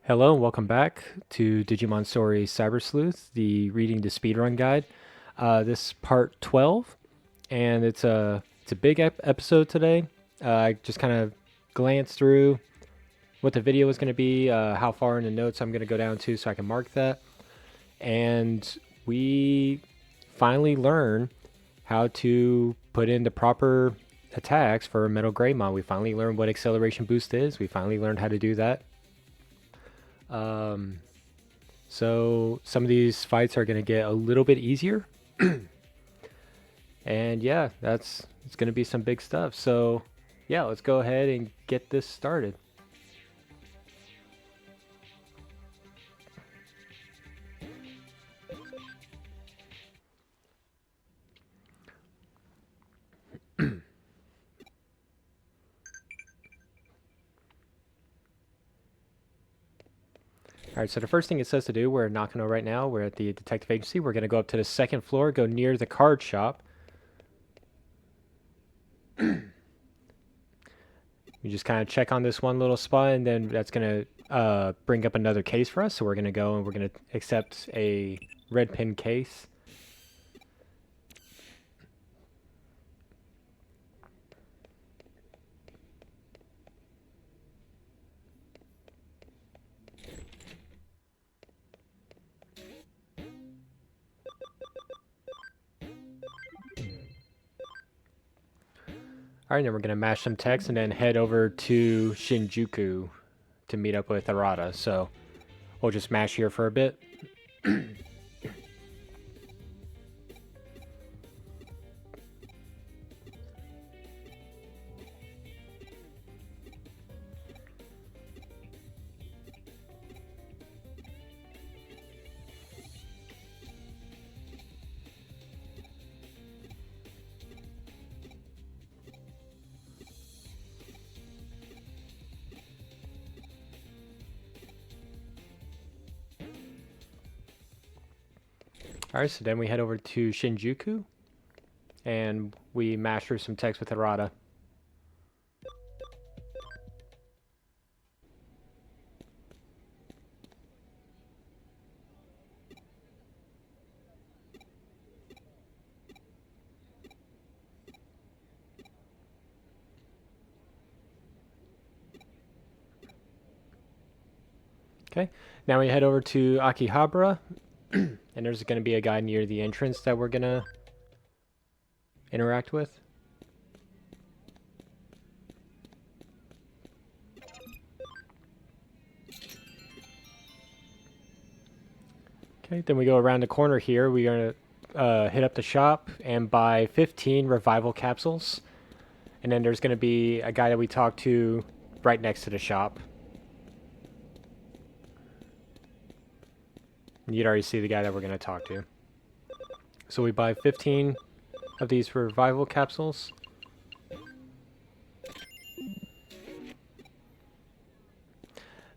Hello and welcome back to Digimon Story Cyber Sleuth, the reading the speedrun guide. This is part 12, and it's a big episode today. I just kind of glanced through what the video was going to be, how far in the notes I'm going to go down to, so I can mark that. And we finally learn how to put in the proper attacks for Metal Greymon. We finally learned what acceleration boost is. We finally learned how to do that. So some of these fights are going to get a little bit easier. And yeah, it's going to be some big stuff. So yeah, let's go ahead and get this started. All right, so the first thing it says to do, we're in Nakano right now. We're at the detective agency. We're going to go up to the second floor, go near the card shop. We just kind of check on this one little spot, and then that's going to bring up another case for us. So we're going to go and we're going to accept a red pin case. All right, then we're going to mash some text and then head over to Shinjuku to meet up with Arata. So we'll just mash here for a bit. All right, so then we head over to Shinjuku and we mash through some text with Arata. Okay, now we head over to Akihabara, and there's going to be a guy near the entrance that we're going to interact with. Okay, then we go around the corner here. We're going to hit up the shop and buy 15 revival capsules. And then there's going to be a guy that we talk to right next to the shop. You'd already see the guy that we're going to talk to. So we buy 15 of these revival capsules.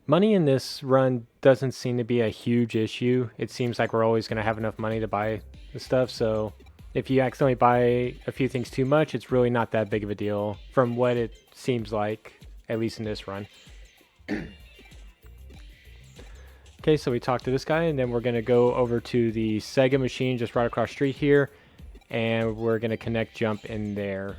Money in this run doesn't seem to be a huge issue. It seems like we're always going to have enough money to buy the stuff, so if you accidentally buy a few things too much, it's really not that big of a deal from what it seems like, at least in this run. Okay, so we talked to this guy, and then we're going to go over to the Sega machine just right across the street here, and we're going to connect jump in there.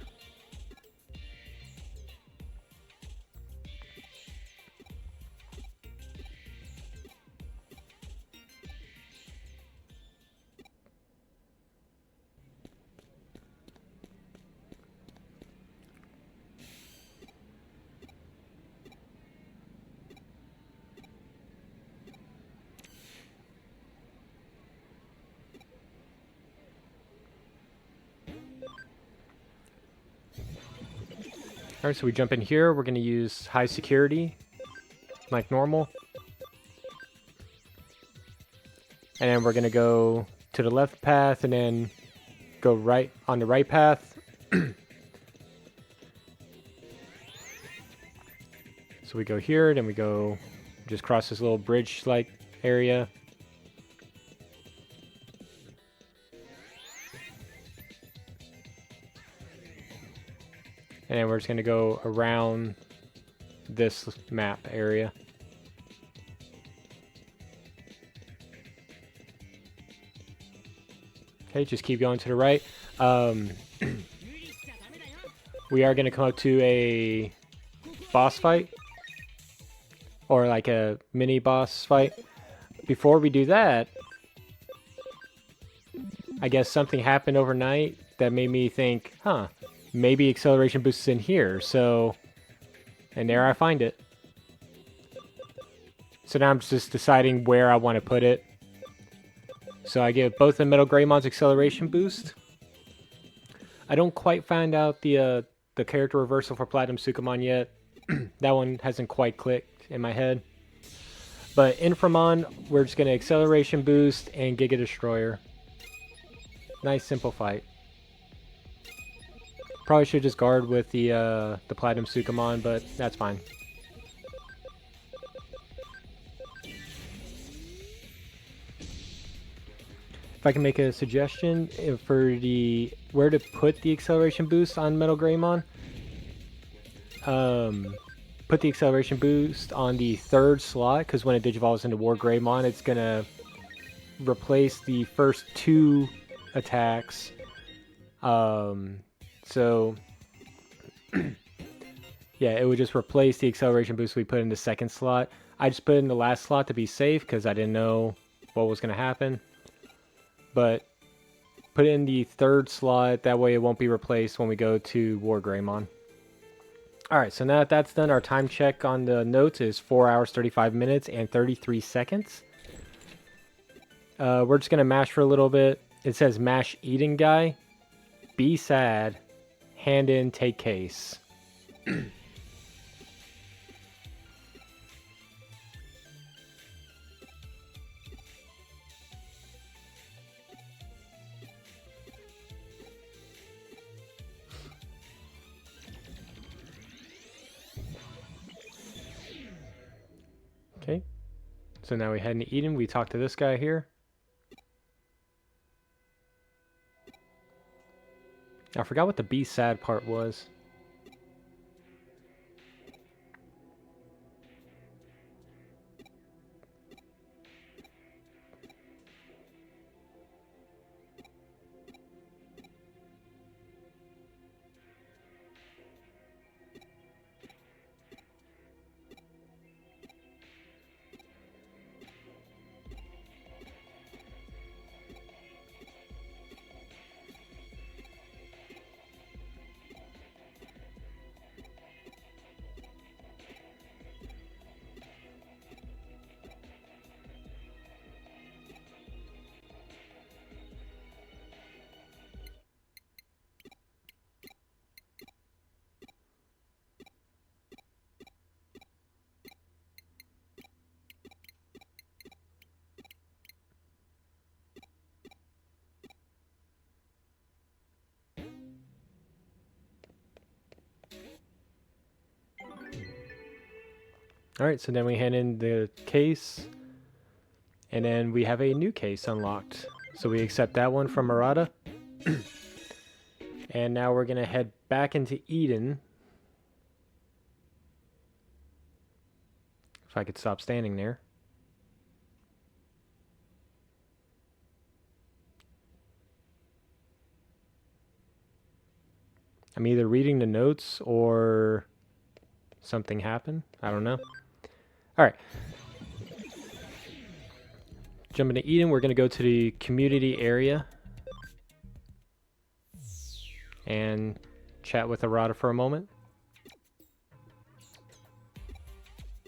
All right, so we jump in here. We're going to use high security, like normal. And then we're going to go to the left path and then go right on the right path. So we go here, then we go just cross this little bridge-like area. And then we're just going to go around this map area. Okay, just keep going to the right. We are going to come up to a boss fight. Or like a mini boss fight. Before we do that, I guess something happened overnight that made me think, huh, maybe acceleration boost is in here. So, and there I find it. So now I'm just deciding where I want to put it. So I give both the Metal Greymon's acceleration boost. I don't quite find out the character reversal for Platinum Sukamon yet. That one hasn't quite clicked in my head. But Inframon, we're just going to acceleration boost and Giga Destroyer. Nice simple fight. Probably should just guard with the Platinum Sukamon, but that's fine. If I can make a suggestion for the where to put the acceleration boost on Metal Greymon, put the acceleration boost on the third slot, because when it digivolves into War Greymon, it's gonna replace the first two attacks. So yeah, it would just replace the acceleration boost we put in the second slot. I just put it in the last slot to be safe because I didn't know what was gonna happen. But put it in the third slot, that way it won't be replaced when we go to War Greymon. Alright, so now that that's done, our time check on the notes is 4 hours, 35 minutes, and 33 seconds. We're just going to mash for a little bit. It says mash Eden guy. Be sad. Hand in, take case. Okay, so now we head into Eden. We talk to this guy here. I forgot what the be sad part was. Alright, so then we hand in the case. And then we have a new case unlocked. So we accept that one from Arata. And now we're going to head back into Eden. If I could stop standing there. I'm either reading the notes or something happened. I don't know. Alright. Jumping to Eden, we're going to go to the community area. And chat with Arata for a moment.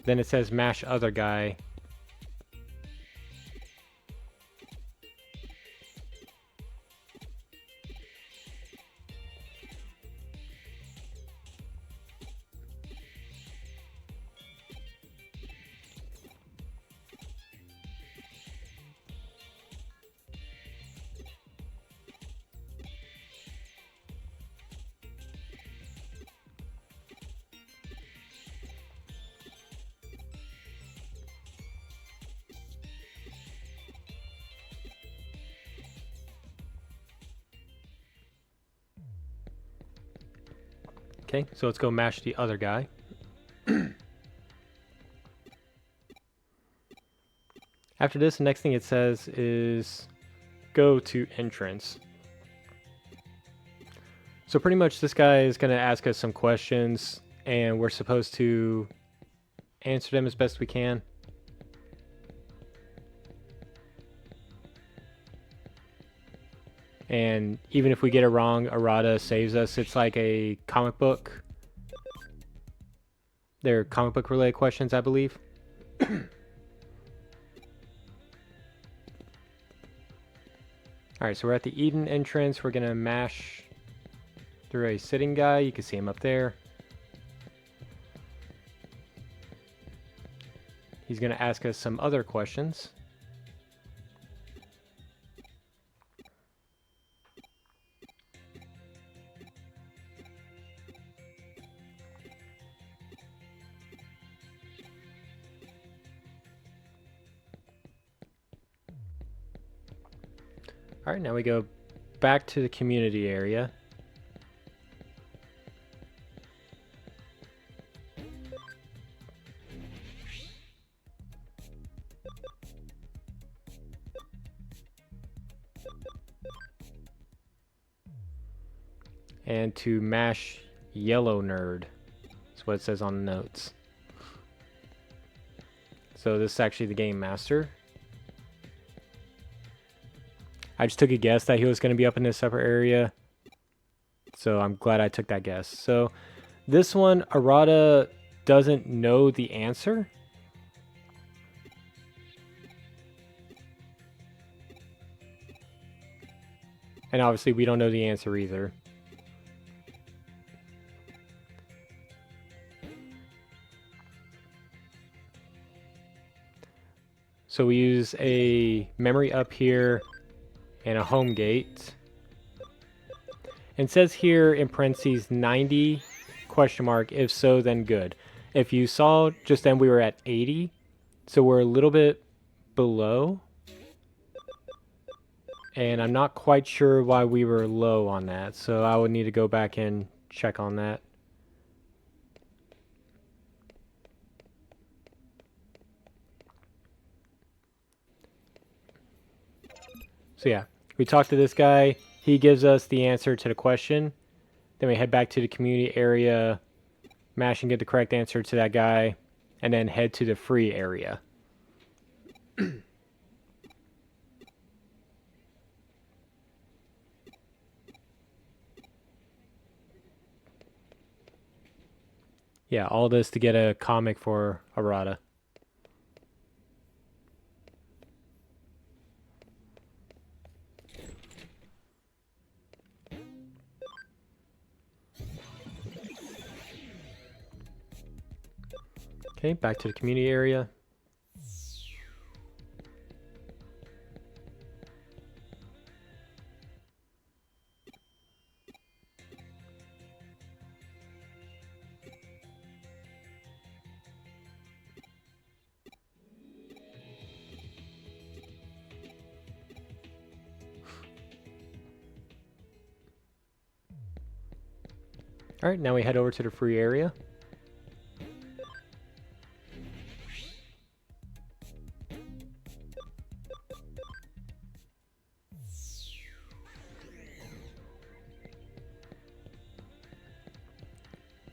Then it says mash other guy. Okay, so let's go mash the other guy. After this, the next thing it says is go to entrance. So pretty much this guy is going to ask us some questions, and we're supposed to answer them as best we can. And even if we get it wrong, Arata saves us. It's like a comic book. They're comic book related questions, I believe. Alright, so we're at the Eden entrance. We're going to mash through a sitting guy. You can see him up there. He's going to ask us some other questions. Alright, now we go back to the community area. And to mash yellow nerd. That's what it says on the notes. So this is actually the game master. I just took a guess that he was going to be up in this upper area. So I'm glad I took that guess. So this one, Arata doesn't know the answer. And obviously we don't know the answer either. So we use a memory up here and a home gate. And it says here in parentheses 90 question mark, if so then good. If you saw just then we were at 80, so we're a little bit below. And I'm not quite sure why we were low on that, so I would need to go back and check on that. So yeah, we talked to this guy. He gives us the answer to the question. Then we head back to the community area, mash and get the correct answer to that guy, and then head to the free area. Yeah, all this to get a comic for Arata. Okay, back to the community area. Alright, now we head over to the free area.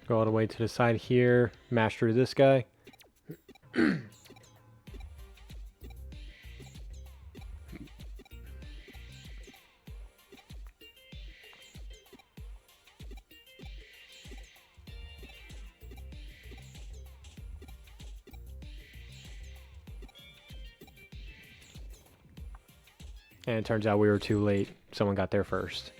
Go all the way to the side here, mash through this guy. And it turns out we were too late. Someone got there first.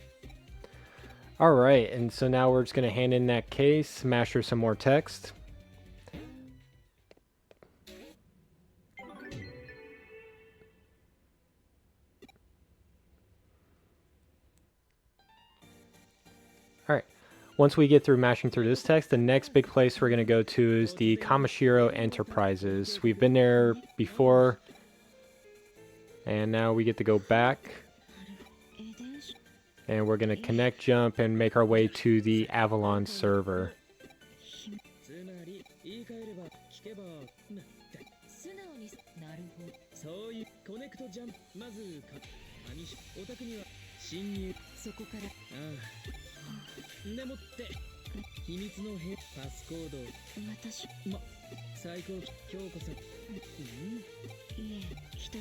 Alright, and so now we're just going to hand in that case, smash through some more text. Alright, once we get through mashing through this text, the next big place we're going to go to is the Kamashiro Enterprises. We've been there before, and now we get to go back. And we're going to connect jump and make our way to the Avalon server. お宅には侵入そこからでもって秘密の部屋パスコード私最高京子さんいえ一つ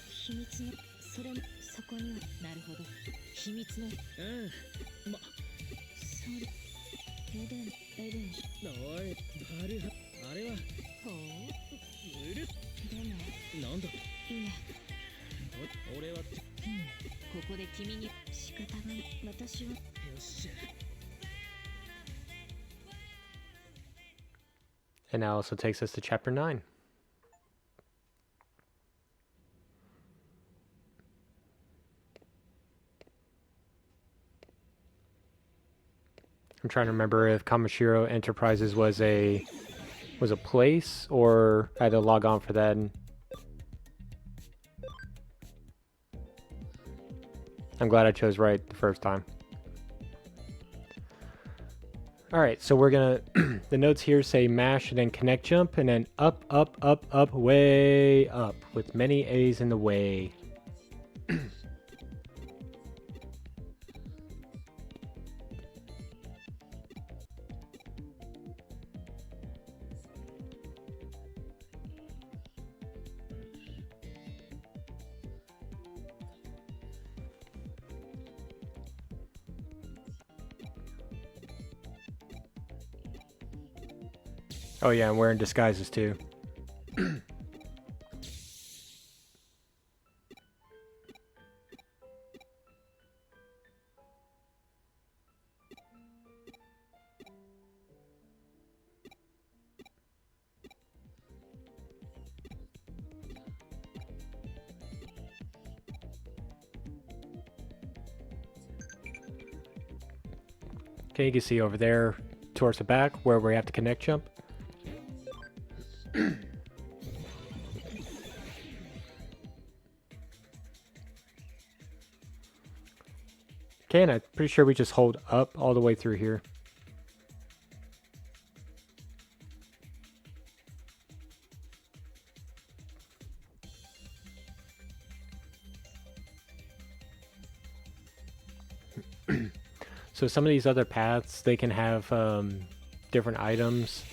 秘密のそれもそこにはなるほど秘密のそれエデンおいバルハあれはほううるでもなんだいえ俺はここで君に仕方がない私はよっしゃ And that also takes us to chapter 9. I'm trying to remember if Kamashiro Enterprises was a place, or I had to log on for that. I'm glad I chose right the first time. Alright, so we're gonna... the notes here say mash and then connect jump, and then up, up, up, up, way up, with many A's in the way. Oh yeah, I'm wearing disguises too. Okay, you can see over there towards the back where we have to connect jump. Okay, and I'm pretty sure we just hold up all the way through here. So some of these other paths, they can have different items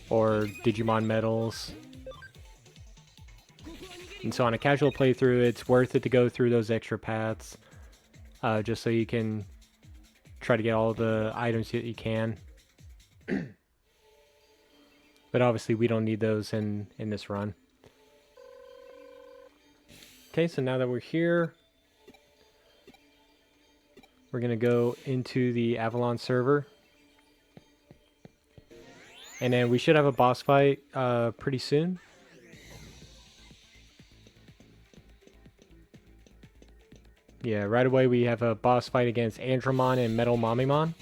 or Digimon medals. And so on a casual playthrough, it's worth it to go through those extra paths just so you can try to get all the items that you can. But obviously we don't need those in this run. Okay, so now that we're here, we're going to go into the Avalon server. And then we should have a boss fight pretty soon. Yeah, right away we have a boss fight against Andromon and Metal Mamimon.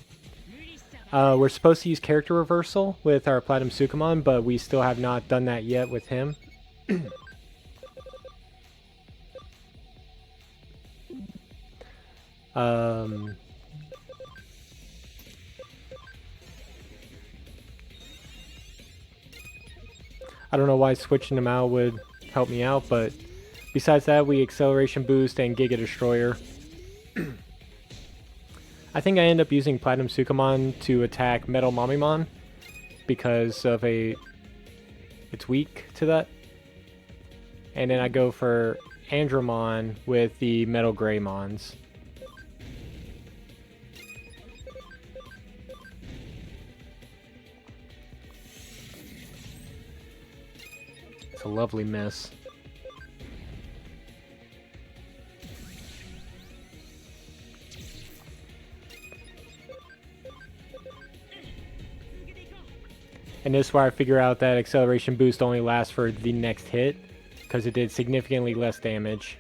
We're supposed to use character reversal with our Platinum Sukamon, but we still have not done that yet with him. I don't know why switching them out would help me out, but besides that, we Acceleration Boost and Giga Destroyer. I think I end up using Platinum Sukamon to attack Metal Mamimon because of it's weak to that. And then I go for Andromon with the Metal Greymons. It's a lovely miss. And this is where I figure out that Acceleration Boost only lasts for the next hit, because it did significantly less damage.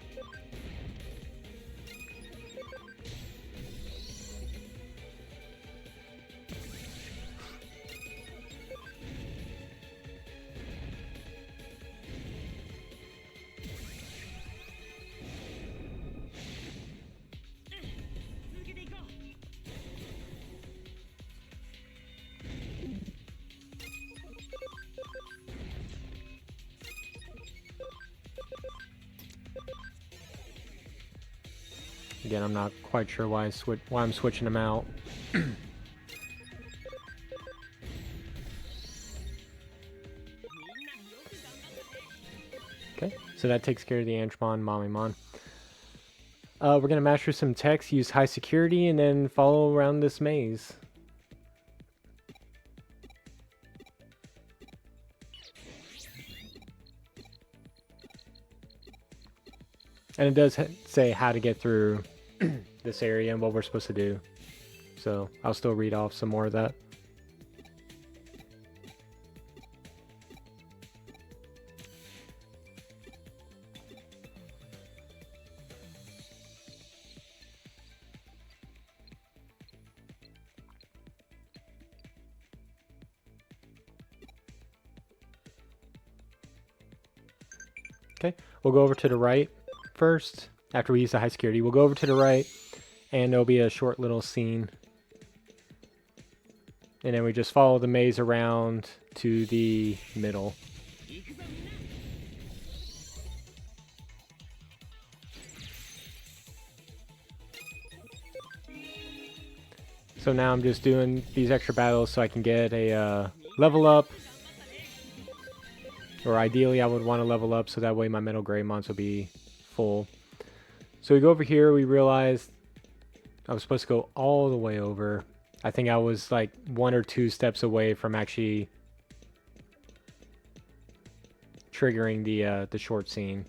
Again, I'm not quite sure why I'm switching them out. Okay, so that takes care of the Angemon, Mamimon. We're gonna master some techs, use high security, and then follow around this maze. And it does say how to get through this area and what we're supposed to do. So I'll still read off some more of that. Okay, we'll go over to the right first. After we use the high security, we'll go over to the right, and there'll be a short little scene. And then we just follow the maze around to the middle. So now I'm just doing these extra battles so I can get a level up. Or ideally I would want to level up so that way my Metal Greymons will be full. So we go over here, we realize I was supposed to go all the way over. I think I was like 1 or 2 steps away from actually triggering the short scene.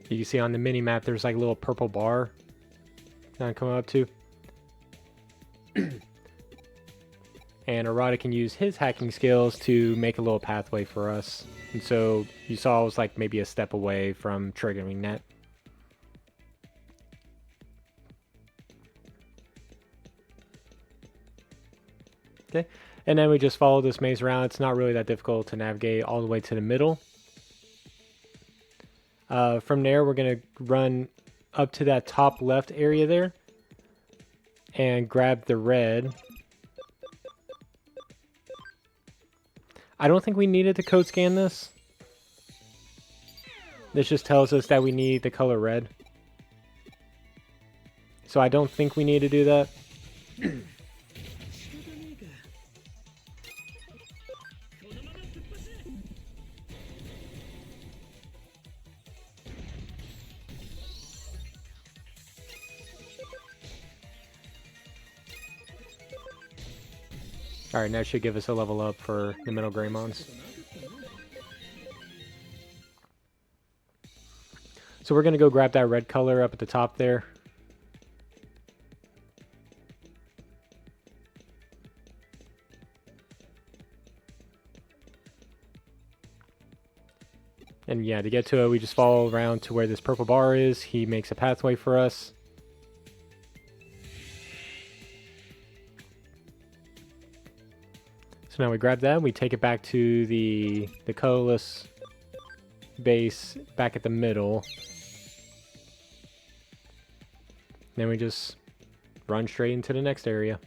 You can see on the mini map there's like a little purple bar that I'm coming up to. And Arata can use his hacking skills to make a little pathway for us. And so you saw I was like maybe a step away from triggering that. Okay, and then we just follow this maze around. It's not really that difficult to navigate all the way to the middle. From there, we're going to run up to that top left area there and grab the red. I don't think we needed to code scan this. This just tells us that we need the color red. So I don't think we need to do that. Alright, now it should give us a level up for the Metal Greymons. So we're going to go grab that red color up at the top there. And yeah, to get to it, we just follow around to where this purple bar is. He makes a pathway for us. So now we grab that, we take it back to the colorless base back at the middle. Then we just run straight into the next area.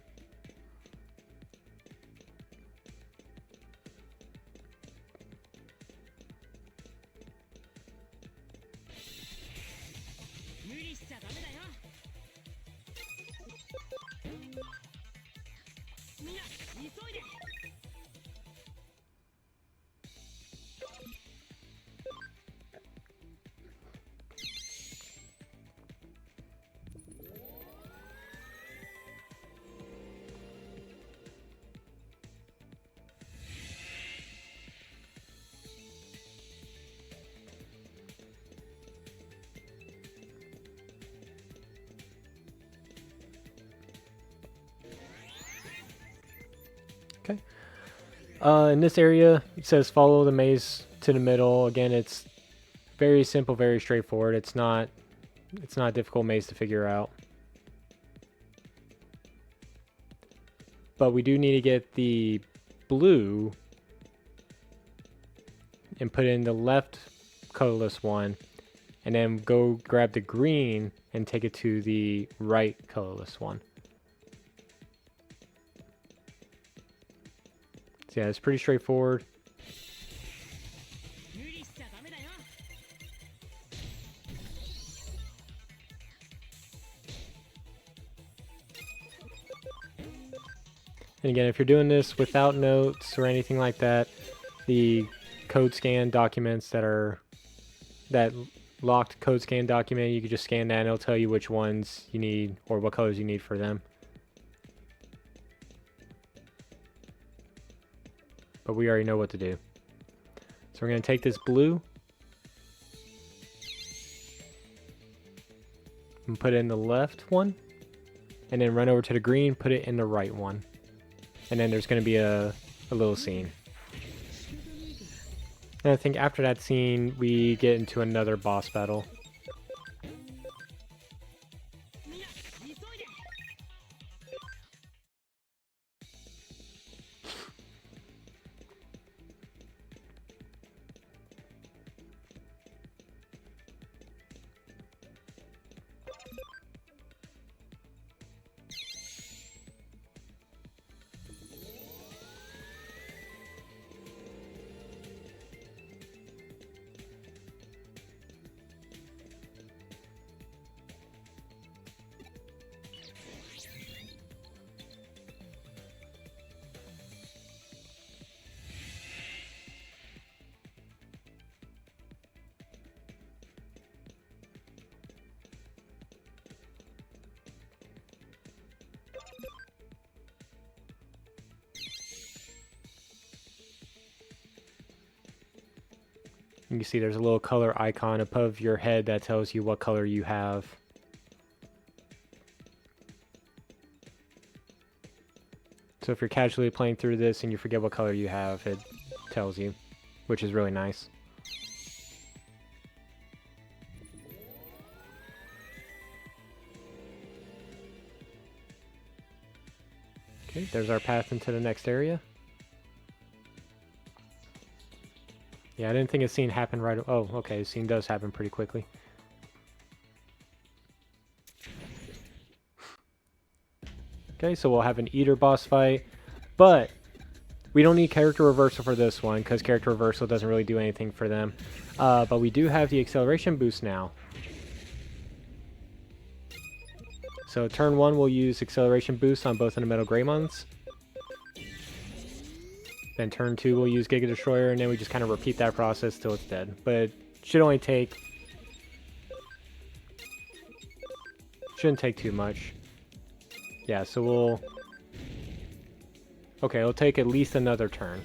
Okay. In this area, it says follow the maze to the middle. Again, it's very simple, very straightforward. It's not a difficult maze to figure out. But we do need to get the blue and put in the left colorless one, and then go grab the green and take it to the right colorless one. So yeah, it's pretty straightforward. And again, if you're doing this without notes or anything like that, the code scan documents that locked code scan document, you can just scan that and it'll tell you which ones you need or what colors you need for them. But we already know what to do. So we're going to take this blue and put it in the left one, and then run over to the green, put it in the right one. And then there's going to be a little scene. And I think after that scene, we get into another boss battle. You can see there's a little color icon above your head that tells you what color you have. So if you're casually playing through this and you forget what color you have, it tells you, which is really nice. Okay, there's our path into the next area. Yeah, I didn't think a scene happened right. Oh, okay, a scene does happen pretty quickly. Okay, so we'll have an Eater boss fight, but we don't need character reversal for this one because character reversal doesn't really do anything for them. But we do have the acceleration boost now. So turn 1 we'll use acceleration boost on both of the Metal Greymons. Then turn 2 we'll use Giga Destroyer, and then we just kind of repeat that process till it's dead. But it should only take... shouldn't take too much. Yeah, so we'll... okay, it'll take at least another turn.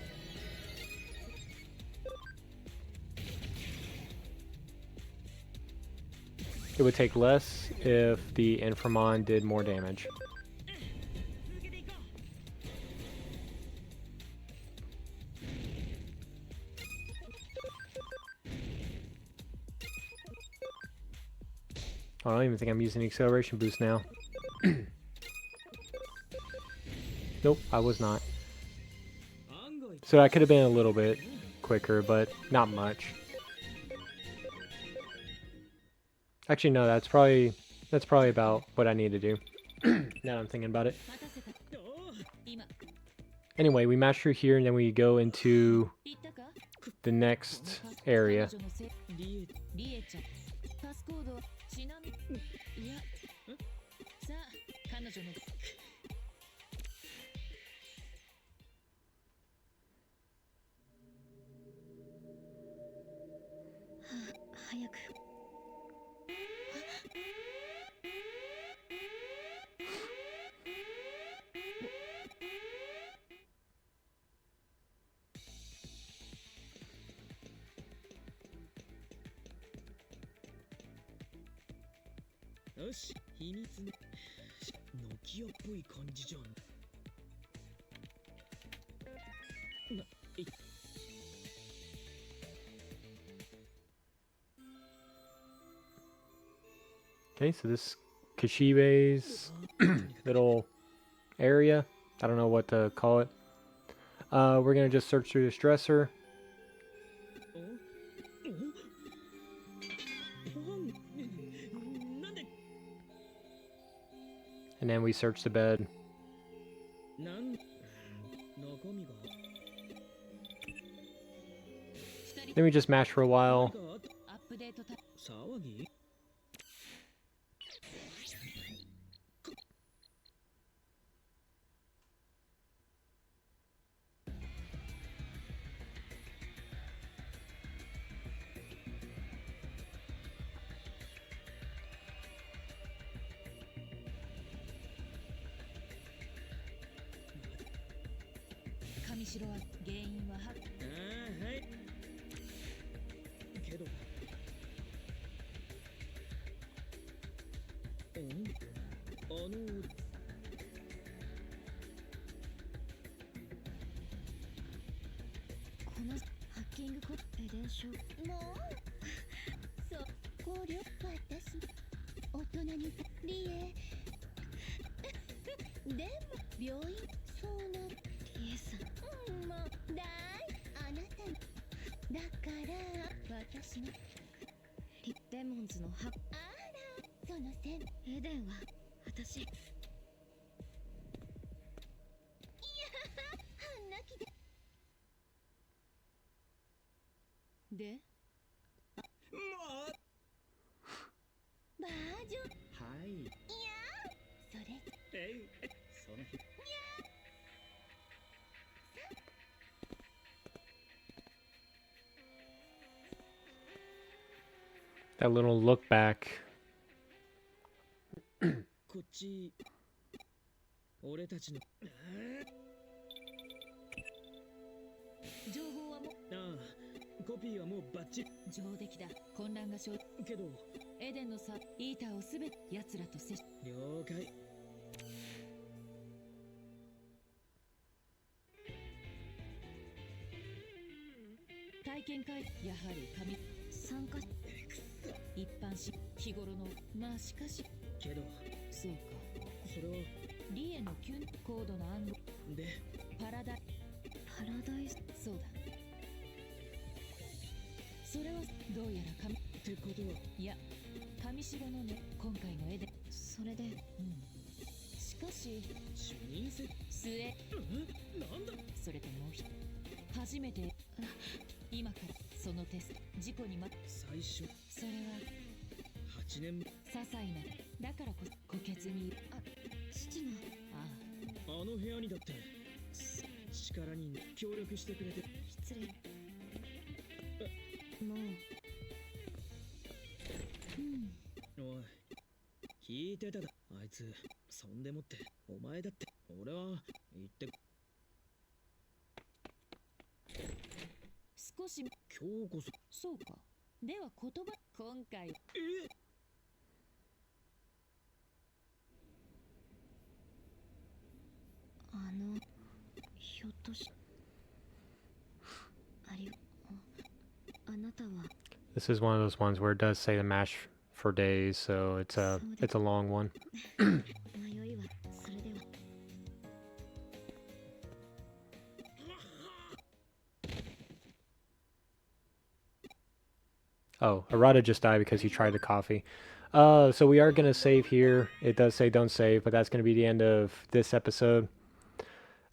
It would take less if the Inframon did more damage. Oh, I don't even think I'm using the acceleration boost now. Nope, I was not. So I could have been a little bit quicker, but not much. Actually, no, that's probably about what I need to do. Now I'm thinking about it. Anyway, we mash through here, and then we go into the next area. Okay, so this Kashibe's little area, I don't know what to call it. We're gonna just search through this dresser. And then we search the bed. Then we just mash for a while. 上白は原因ははいけどこのハッキングコエデン症もうそう考慮私大人にリエでも病院そうなリエさんもうだいあなただから私のデモンズのハあらその線エデンは私いや半泣きでもうバージョンはいいやそれその日That little look back. こっち俺たちの情報はもうコピーはもうバッチリ上出来だ混乱が生けどエデンのさイーターをすべて奴らと接し了解体験会やはり神参加一般し日頃のまあしかしけどそうかそれはリエのキュン高度な暗号でパラダイスそうだそれはどうやら神ってことはいや神城のね今回の絵でそれでしかし主任末なんだそれともう一初めて今からそのテスト事故に最初それは8年些細なだからこそ虎穴に父のあの部屋にだって力に協力してくれて失礼もうおい聞いてただあいつそんでもってお前だって俺は言って少し今日こそそうかでは言葉今回ひょっとしあなたは This is one of those ones where it does say to mash for days, so it's a long one. Oh, Arata just died because he tried the coffee. So we are going to save here. It does say don't save, but that's going to be the end of this episode.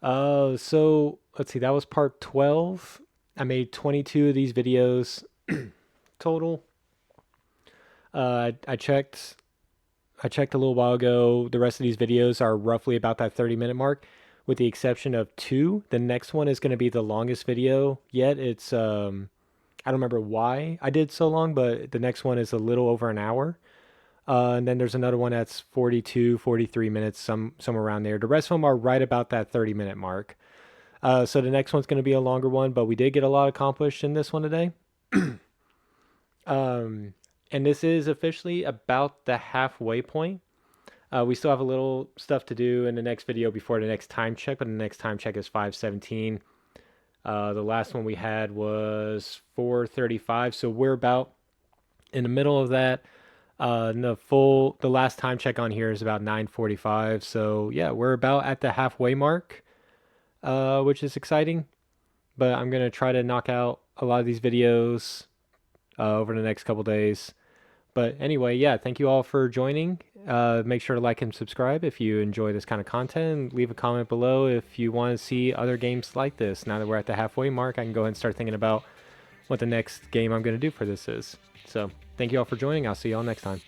So let's see, that was part 12. I made 22 of these videos total. I checked a little while ago. The rest of these videos are roughly about that 30-minute mark, with the exception of 2. The next one is going to be the longest video yet. It's I don't remember why I did so long, but the next one is a little over an hour. And then there's another one that's 42, 43 minutes, somewhere around there. The rest of them are right about that 30-minute mark. So the next one's going to be a longer one, but we did get a lot accomplished in this one today. And this is officially about the halfway point. We still have a little stuff to do in the next video before the next time check, but the next time check is 5:17. The last one we had was 4:35, so we're about in the middle of that. The last time check on here is about 9:45, so yeah, we're about at the halfway mark, which is exciting. But I'm gonna try to knock out a lot of these videos over the next couple days. But anyway, yeah, thank you all for joining. Make sure to like and subscribe if you enjoy this kind of content. Leave a comment below if you want to see other games like this. Now that we're at the halfway mark, I can go ahead and start thinking about what the next game I'm going to do for this is. So thank you all for joining. I'll see you all next time.